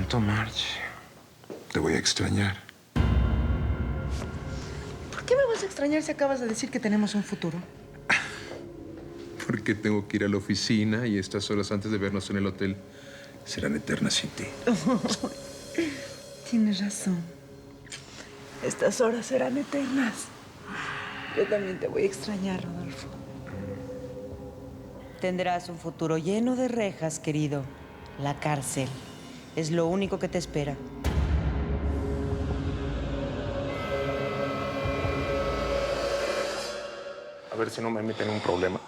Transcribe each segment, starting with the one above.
siento, Marge. Te voy a extrañar. ¿Por qué me vas a extrañar si acabas de decir que tenemos un futuro? Porque tengo que ir a la oficina y estas horas antes de vernos en el hotel serán eternas sin ti. Tienes razón. Estas horas serán eternas. Yo también te voy a extrañar, Rodolfo. Tendrás un futuro lleno de rejas, querido. La cárcel es lo único que te espera. A ver si no me meten en un problema.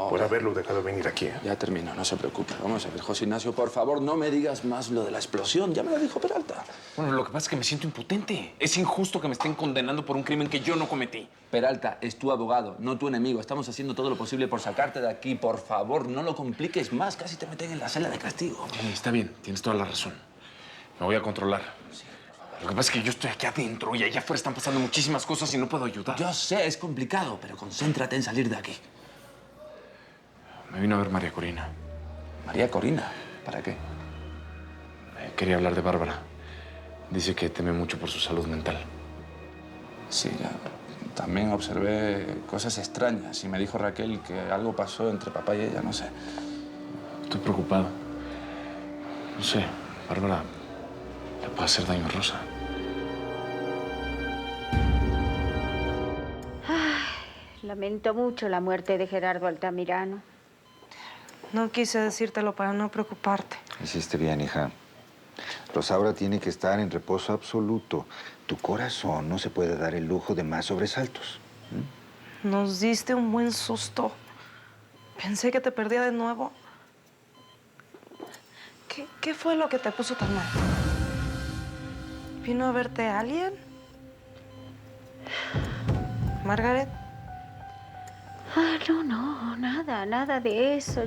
Por haberlo dejado venir aquí. Ya termino, no se preocupe. Vamos a ver, José Ignacio, por favor, no me digas más lo de la explosión. Ya me lo dijo Peralta. Bueno, lo que pasa es que me siento impotente. Es injusto que me estén condenando por un crimen que yo no cometí. Peralta es tu abogado, no tu enemigo. Estamos haciendo todo lo posible por sacarte de aquí. Por favor, no lo compliques más. Casi te meten en la celda de castigo. Está bien, tienes toda la razón. Me voy a controlar. Sí, por favor. Lo que pasa es que yo estoy aquí adentro y allá afuera están pasando muchísimas cosas y no puedo ayudar. Yo sé, es complicado, pero concéntrate en salir de aquí. Me vino a ver María Corina. María Corina, ¿para qué? Quería hablar de Bárbara. Dice que teme mucho por su salud mental. Sí, ya. También observé cosas extrañas y me dijo Raquel que algo pasó entre papá y ella, no sé. Estoy preocupado. No sé, Bárbara le puede hacer daño a Rosa. Lamento mucho la muerte de Gerardo Altamirano. No quise decírtelo para no preocuparte. Hiciste bien, hija. Rosaura tiene que estar en reposo absoluto. Tu corazón no se puede dar el lujo de más sobresaltos. Nos diste un buen susto. Pensé que te perdía de nuevo. ¿Qué fue lo que te puso tan mal? ¿Vino a verte alguien? ¿Margaret? No, nada de eso.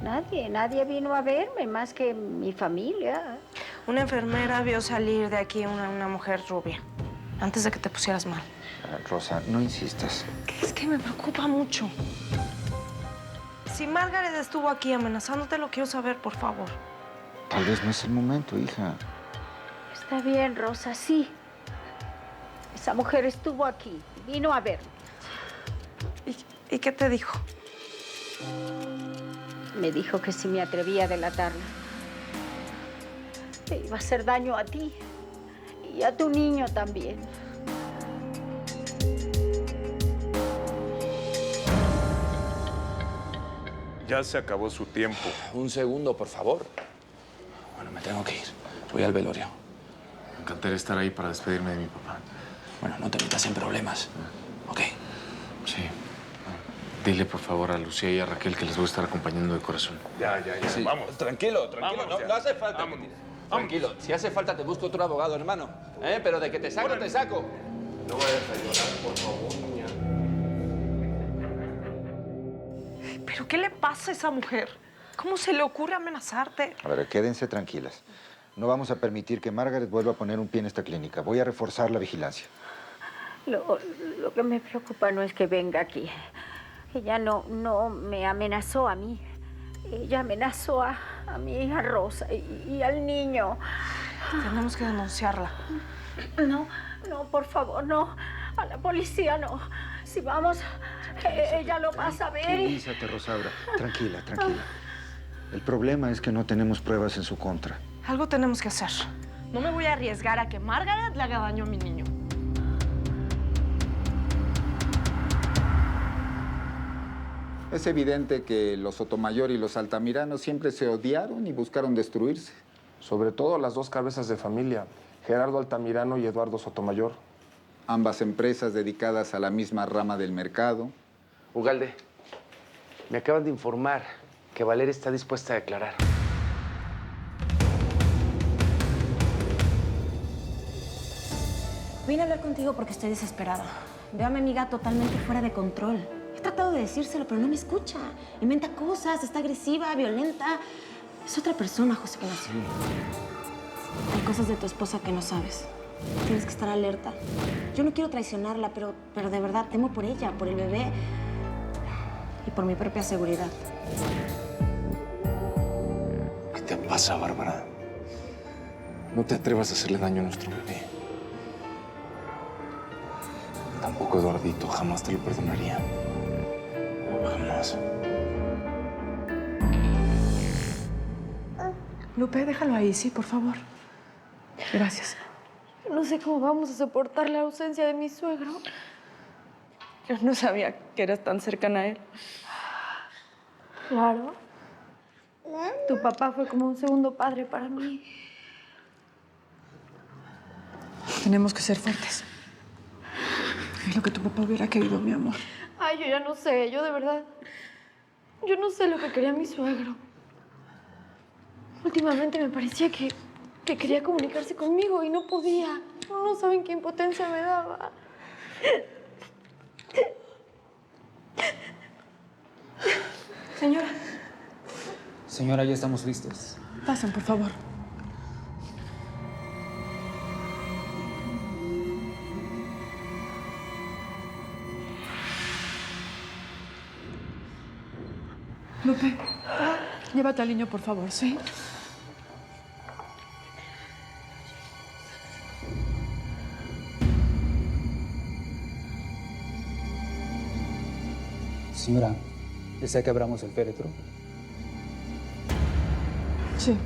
Nadie vino a verme más que mi familia. Una enfermera vio salir de aquí una mujer rubia, antes de que te pusieras mal. Rosa, no insistas. Es que me preocupa mucho. Si Margaret estuvo aquí amenazándote, lo quiero saber, por favor. Tal vez no es el momento, hija. Está bien, Rosa, sí. Esa mujer estuvo aquí, vino a verme. ¿Y qué te dijo? Me dijo que si me atrevía a delatarla, te iba a hacer daño a ti y a tu niño también. Ya se acabó su tiempo. Un segundo, por favor. Bueno, me tengo que ir. Voy al velorio. Me encantaría estar ahí para despedirme de mi papá. Bueno, no te metas en problemas. ¿Ok? Sí. Dile, por favor, a Lucía y a Raquel que les voy a estar acompañando de corazón. Ya. Sí. Vamos. Tranquilo. Vamos, no, ya. no hace falta. Vámonos. Tranquilo. Si hace falta, te busco otro abogado, hermano. Pero de que te saco, te saco. No vayas a llorar, por favor, niña. ¿Pero qué le pasa a esa mujer? ¿Cómo se le ocurre amenazarte? A ver, quédense tranquilas. No vamos a permitir que Margaret vuelva a poner un pie en esta clínica. Voy a reforzar la vigilancia. Lo que me preocupa no es que venga aquí. Ella no me amenazó a mí. Ella amenazó a mi hija Rosa y al niño. Tenemos que denunciarla. No, por favor, no. A la policía no. Si vamos, ella lo va a saber. Tranquilízate, Rosaura. Tranquila. El problema es que no tenemos pruebas en su contra. Algo tenemos que hacer. No me voy a arriesgar a que Margaret le haga daño a mi niño. Es evidente que los Sotomayor y los Altamirano siempre se odiaron y buscaron destruirse. Sobre todo las dos cabezas de familia, Gerardo Altamirano y Eduardo Sotomayor. Ambas empresas dedicadas a la misma rama del mercado. Ugalde, me acaban de informar que Valeria está dispuesta a declarar. Vine a hablar contigo porque estoy desesperada. Veo a mi amiga totalmente fuera de control. He tratado de decírselo, pero no me escucha. Inventa cosas, está agresiva, violenta. Es otra persona, José Ignacio. Hay cosas de tu esposa que no sabes. Tienes que estar alerta. Yo no quiero traicionarla, pero de verdad temo por ella, por el bebé y por mi propia seguridad. ¿Qué te pasa, Bárbara? No te atrevas a hacerle daño a nuestro bebé. Tampoco Eduardito, jamás te lo perdonaría. Jamás. Lupe, déjalo ahí, sí, por favor. Gracias. No sé cómo vamos a soportar la ausencia de mi suegro. Yo no sabía que eras tan cercana a él. Claro. Tu papá fue como un segundo padre para mí. Tenemos que ser fuertes. Es lo que tu papá hubiera querido, mi amor. Ay, yo ya no sé. Yo de verdad... Yo no sé lo que quería mi suegro. Últimamente me parecía que quería comunicarse conmigo y no podía. No saben qué impotencia me daba. Señora, Señora, ya estamos listos. pasen, por favor. Lupe, llévate al niño, por favor, ¿sí? Señora, ¿desea que abramos el féretro? Sí.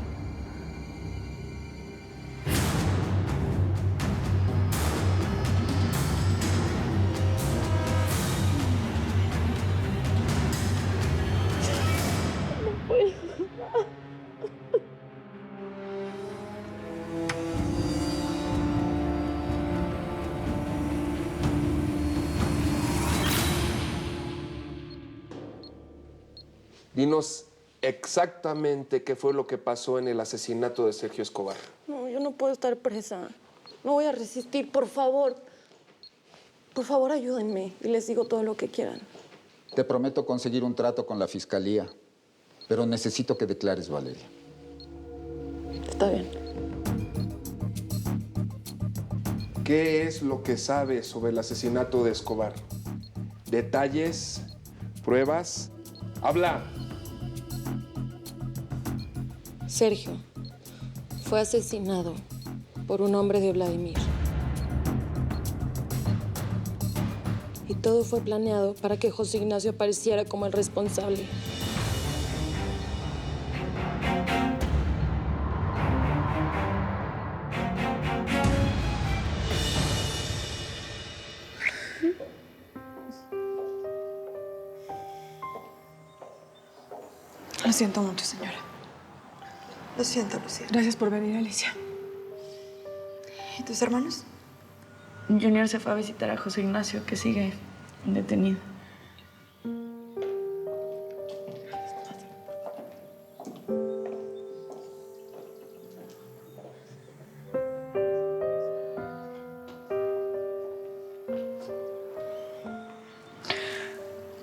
Dinos exactamente qué fue lo que pasó en el asesinato de Sergio Escobar. No, yo no puedo estar presa. No voy a resistir, por favor. Por favor, ayúdenme y les digo todo lo que quieran. Te prometo conseguir un trato con la fiscalía, pero necesito que declares, Valeria. Está bien. ¿Qué es lo que sabes sobre el asesinato de Escobar? ¿Detalles? ¿Pruebas? ¡Habla! Sergio fue asesinado por un hombre de Vladimir. Y todo fue planeado para que José Ignacio apareciera como el responsable. Lo siento mucho, señora. Lo siento, Lucía. Gracias por venir, Alicia. ¿Y tus hermanos? Junior se fue a visitar a José Ignacio, que sigue detenido.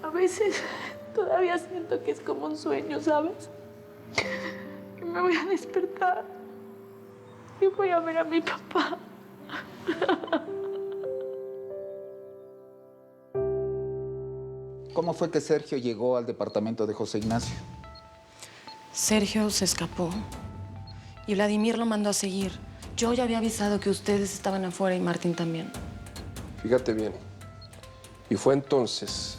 A veces todavía siento que es como un sueño, ¿sabes? Que me voy a despertar y voy a ver a mi papá. ¿Cómo fue que Sergio llegó al departamento de José Ignacio? Sergio se escapó y Vladimir lo mandó a seguir. Yo ya había avisado que ustedes estaban afuera y Martín también. Fíjate bien. Y fue entonces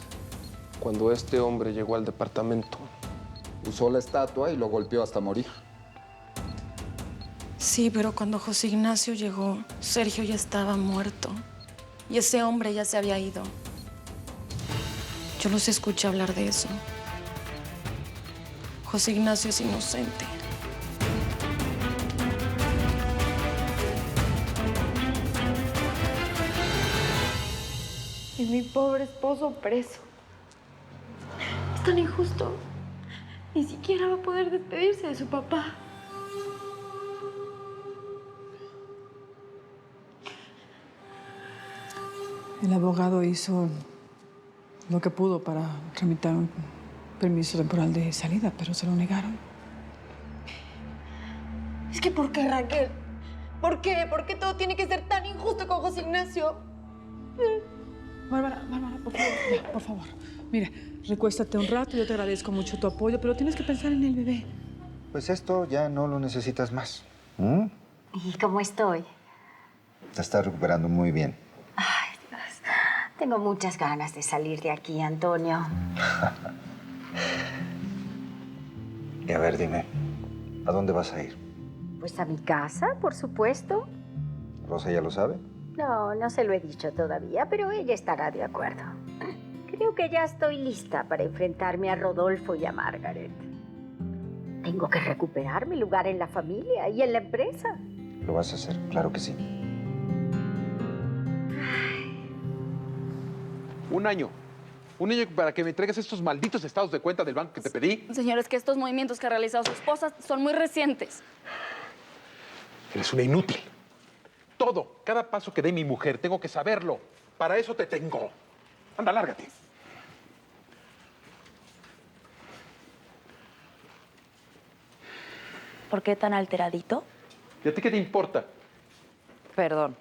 cuando este hombre llegó al departamento. Usó la estatua y lo golpeó hasta morir. Sí, pero cuando José Ignacio llegó, Sergio ya estaba muerto. Y ese hombre ya se había ido. Yo los escuché hablar de eso. José Ignacio es inocente. Y mi pobre esposo preso. Es tan injusto. Ni siquiera va a poder despedirse de su papá. El abogado hizo lo que pudo para tramitar un permiso temporal de salida, pero se lo negaron. Es que ¿por qué, Raquel? ¿Por qué? ¿Por qué todo tiene que ser tan injusto con José Ignacio? Bárbara, por favor, ya, por favor. Mira, recuéstate un rato, yo te agradezco mucho tu apoyo, pero tienes que pensar en el bebé. Pues esto ya no lo necesitas más. ¿Y cómo estoy? Te estás recuperando muy bien. Ay, Dios. Tengo muchas ganas de salir de aquí, Antonio. Y a ver, dime, ¿a dónde vas a ir? Pues a mi casa, por supuesto. ¿Rosa ya lo sabe? No, no se lo he dicho todavía, pero ella estará de acuerdo. Creo que ya estoy lista para enfrentarme a Rodolfo y a Margaret. Tengo que recuperar mi lugar en la familia y en la empresa. Lo vas a hacer, claro que sí. Un año para que me entregues estos malditos estados de cuenta del banco que te pedí. Señor, es que estos movimientos que ha realizado su esposa son muy recientes. Eres una inútil. Todo, cada paso que dé mi mujer, tengo que saberlo. Para eso te tengo. Anda, lárgate. ¿Por qué tan alteradito? ¿Y a ti qué te importa? Perdón.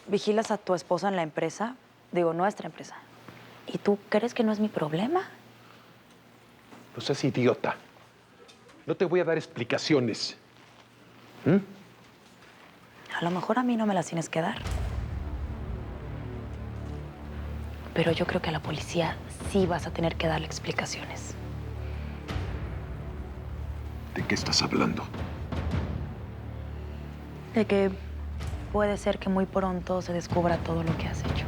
¿Vigilas a tu esposa en la empresa? Digo, nuestra empresa. ¿Y tú crees que no es mi problema? No seas idiota. No te voy a dar explicaciones. ¿Mm? A lo mejor a mí no me las tienes que dar. Pero yo creo que a la policía sí vas a tener que darle explicaciones. ¿De qué estás hablando? De que puede ser que muy pronto se descubra todo lo que has hecho.